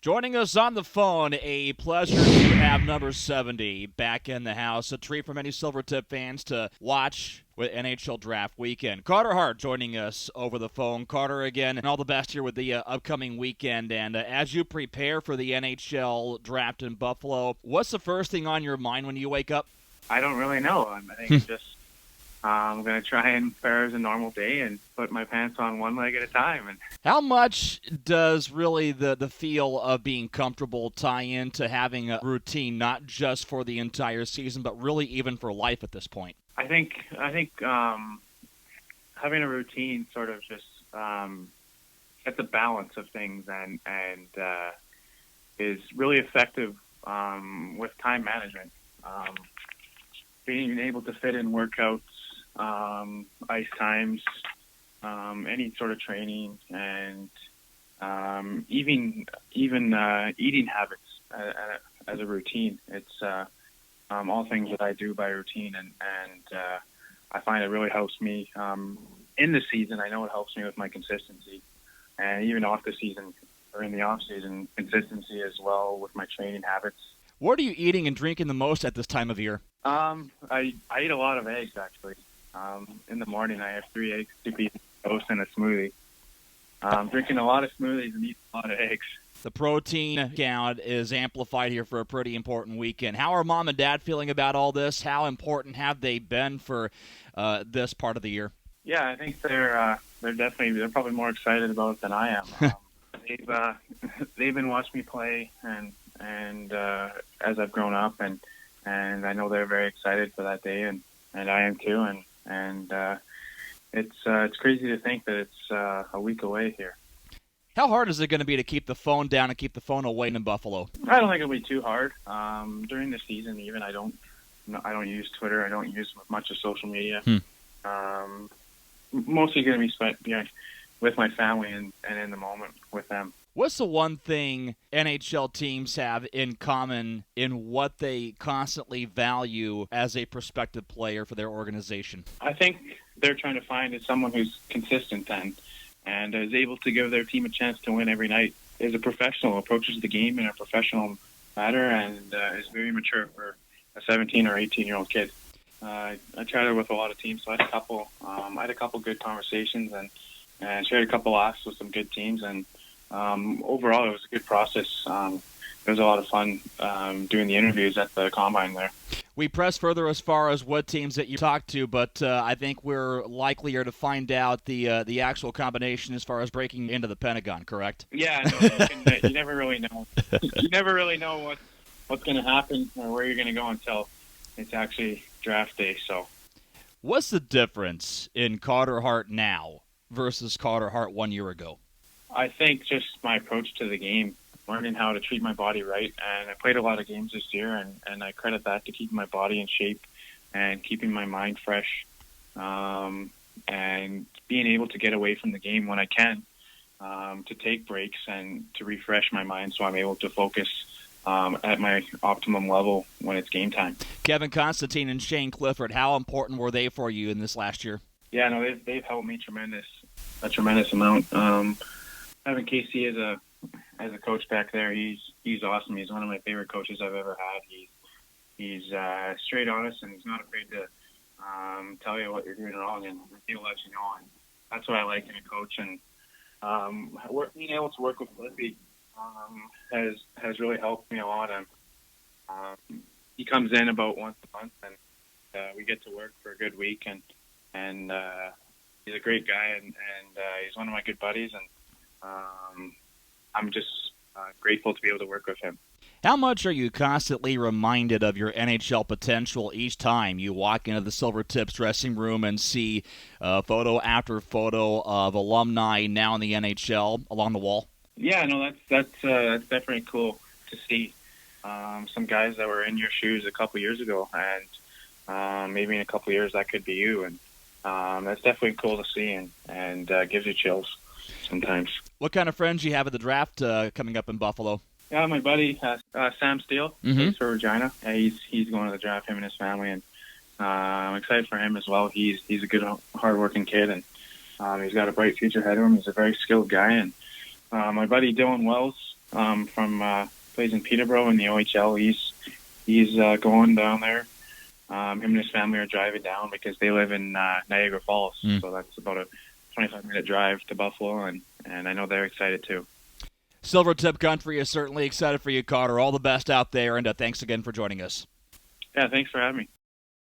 Joining us on the phone, a pleasure to have number 70 back in the house. A treat for many Silvertip fans to watch with NHL Draft Weekend. Carter Hart joining us over the phone. Carter, again, and all the best here with the upcoming weekend. And as you prepare for the NHL Draft in Buffalo, what's the first thing on your mind when you wake up? I don't really know. I think I'm going to try and fare as a normal day and put my pants on one leg at a time. And how much does really the feel of being comfortable tie into having a routine, not just for the entire season, but really even for life at this point? I think having a routine sort of just gets a balance of things and is really effective with time management. Being able to fit in workouts, ice times, any sort of training, and even eating habits as a routine. It's all things that I do by routine, and I find it really helps me in the season. I know it helps me with my consistency, and even off the season or in the off season, consistency as well with my training habits. What are you eating and drinking the most at this time of year? I eat a lot of eggs, actually. In the morning, I have 3 eggs, 2 pieces of toast, and a smoothie. Drinking a lot of smoothies and eating a lot of eggs. The protein count is amplified here for a pretty important weekend. How are Mom and Dad feeling about all this? How important have they been for this part of the year? Yeah, I think they're probably more excited about it than I am. They've been watching me play and as I've grown up, and I know they're very excited for that day, and I am too, and it's crazy to think that it's a week away here. How hard is it going to be to keep the phone down and keep the phone away in Buffalo? I don't think it'll be too hard. During the season, even I don't use Twitter. I don't use much of social media. Mostly going to be spent with my family and in the moment with them. What's the one thing NHL teams have in common in what they constantly value as a prospective player for their organization? I think they're trying to find someone who's consistent and is able to give their team a chance to win every night. Is a professional, approaches the game in a professional manner, and is very mature for a 17 or 18-year-old kid. I chatted with a lot of teams, so I had a couple good conversations and shared a couple laughs with some good teams, and overall, it was a good process. It was a lot of fun doing the interviews at the Combine there. We press further as far as what teams that you talked to, but I think we're likelier to find out the actual combination as far as breaking into the Pentagon, correct? Yeah, no, you never really know. You never really know what's going to happen or where you're going to go until it's actually draft day. So, what's the difference in Carter Hart now versus Carter Hart 1 year ago? I think just my approach to the game, learning how to treat my body right. And I played a lot of games this year, and I credit that to keeping my body in shape and keeping my mind fresh, and being able to get away from the game when I can, to take breaks and to refresh my mind so I'm able to focus at my optimum level when it's game time. Kevin Constantine and Shane Clifford, how important were they for you in this last year? Yeah, no, they've helped me a tremendous amount. Having Casey as a coach back there, he's awesome. He's one of my favorite coaches I've ever had. He's straight honest, and he's not afraid to tell you what you're doing wrong, and he'll let you know. And that's what I like in a coach. And being able to work with Cliffy has really helped me a lot. And he comes in about once a month, and we get to work for a good week. And he's a great guy, and he's one of my good buddies. And I'm just grateful to be able to work with him. How much are you constantly reminded of your NHL potential each time you walk into the Silvertips dressing room and see photo after photo of alumni now in the NHL along the wall? Yeah, no, that's definitely cool to see. Some guys that were in your shoes a couple years ago, and maybe in a couple years that could be you, and that's definitely cool to see, and gives you chills sometimes. What kind of friends do you have at the draft coming up in Buffalo? Yeah, my buddy Sam Steele, plays for Regina. He's going to the draft, him and his family, and I'm excited for him as well. He's a good, hard-working kid, and he's got a bright future ahead of him. He's a very skilled guy, and my buddy Dylan Wells from plays in Peterborough in the OHL. He's going down there. Him and his family are driving down because they live in Niagara Falls, so that's about a 25-minute drive to Buffalo, and I know they're excited too. Silvertip Country is certainly excited for you, Carter. All the best out there, and thanks again for joining us. Yeah, thanks for having me.